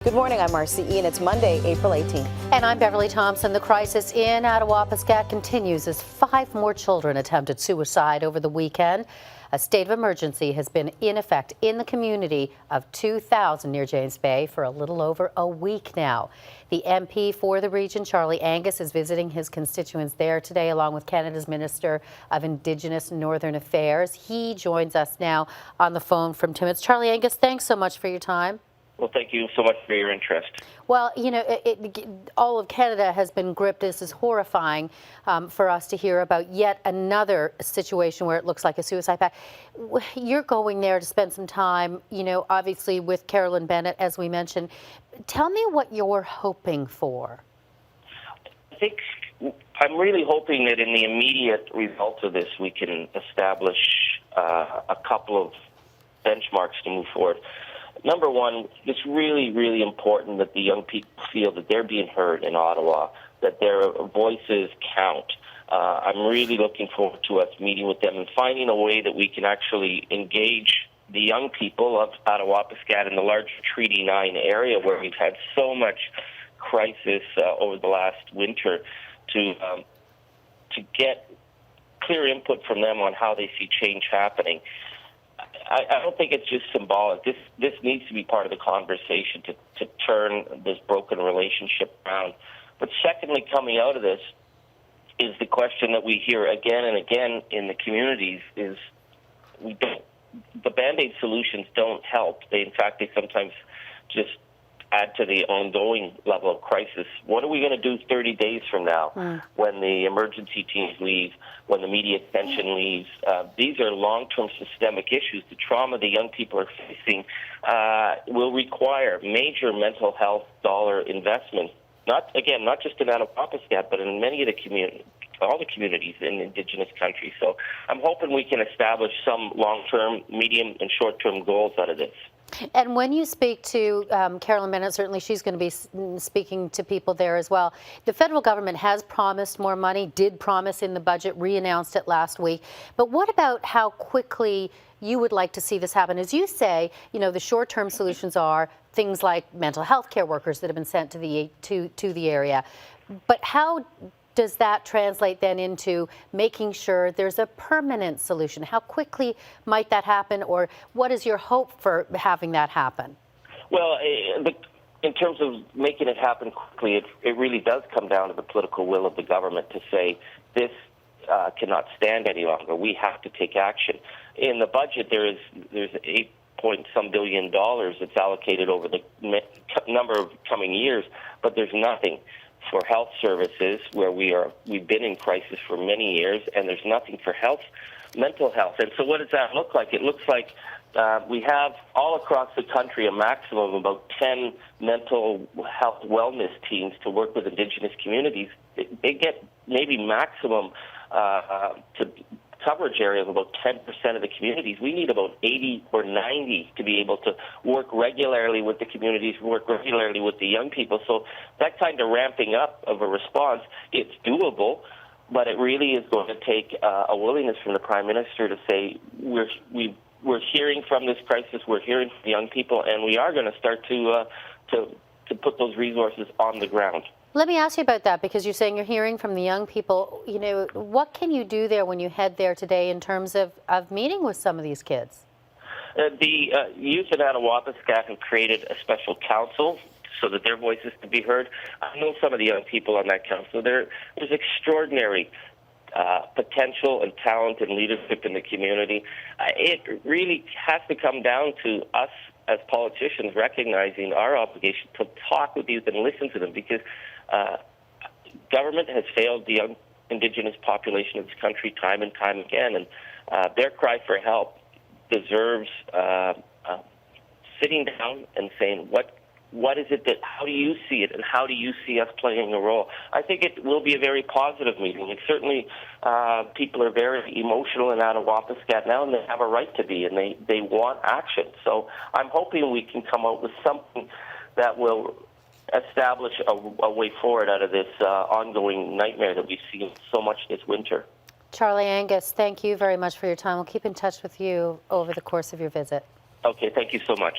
Good morning, I'm Marcy E. and it's Monday, April 18th. And I'm Beverly Thompson. The crisis in Attawapiskat continues as 5 more children attempted suicide over the weekend. A state of emergency has been in effect in the community of 2000 near James Bay for a little over a week now. The MP for the region, Charlie Angus, is visiting his constituents there today, along with Canada's Minister of Indigenous Northern Affairs. He joins us now on the phone from Timmins. Charlie Angus, thanks so much for your time. Well, thank you so much for your interest. Well, you know, all of Canada has been gripped. This is horrifying for us to hear about yet another situation where it looks like a suicide pact. You're going there to spend some time, you know, obviously with Carolyn Bennett, as we mentioned. Tell me what you're hoping for. I think I'm really hoping that in the immediate results of this, we can establish a couple of benchmarks to move forward. Number one, it's really, really important that the young people feel that they're being heard in Ottawa, that their voices count. I'm really looking forward to us meeting with them and finding a way that we can actually engage the young people of Attawapiskat in the larger Treaty 9 area where we've had so much crisis over the last winter to get clear input from them on how they see change happening. I don't think it's just symbolic. This needs to be part of the conversation to turn this broken relationship around. But secondly, coming out of this is the question that we hear again and again in the communities is the Band-Aid solutions don't help. In fact, they sometimes just add to the ongoing level of crisis. What are we going to do 30 days from now when the emergency teams leave, when the media attention leaves? These are long-term systemic issues. The trauma the young people are facing will require major mental health dollar investment. Not just in Attawapiskat, but in many of the all the communities in Indigenous countries. So I'm hoping we can establish some long-term, medium, and short-term goals out of this. And when you speak to Carolyn Bennett, certainly she's going to be speaking to people there as well. The federal government has promised more money, did promise in the budget, re-announced it last week. But what about how quickly you would like to see this happen? As you say, you know, the short-term solutions are things like mental health care workers that have been sent to the area. But how does that translate then into making sure there's a permanent solution? How quickly might that happen, or what is your hope for having that happen? Well, in terms of making it happen quickly, it really does come down to the political will of the government to say this cannot stand any longer. We have to take action. In the budget, there's $8-some billion that's allocated over the number of coming years, but there's nothing for health services where we've been in crisis for many years, and there's nothing for mental health. And so what does that look like? It looks like we have all across the country a maximum of about 10 mental health wellness teams to work with Indigenous communities. They get maybe maximum to coverage area of about 10% of the communities. We need about 80 or 90 to be able to work regularly with the communities, work regularly with the young people. So that kind of ramping up of a response, it's doable, but it really is going to take a willingness from the Prime Minister to say we're hearing from this crisis, we're hearing from the young people, and we are going to start to put those resources on the ground. Let me ask you about that, because you're saying you're hearing from the young people. You know, what can you do there when you head there today in terms of meeting with some of these kids? The youth at Attawapiskat have created a special council so that their voices can be heard. I know some of the young people on that council. There's extraordinary potential and talent and leadership in the community. It really has to come down to us as politicians recognizing our obligation to talk with youth and listen to them, because government has failed the young Indigenous population of this country time and time again, and their cry for help deserves sitting down and saying, what is it how do you see it, and how do you see us playing a role? I think it will be a very positive meeting. And certainly people are very emotional in Attawapiskat now, and they have a right to be, and they want action. So I'm hoping we can come out with something that will establish a way forward out of this ongoing nightmare that we've seen so much this winter. Charlie Angus, thank you very much for your time. We'll keep in touch with you over the course of your visit. Okay, thank you so much.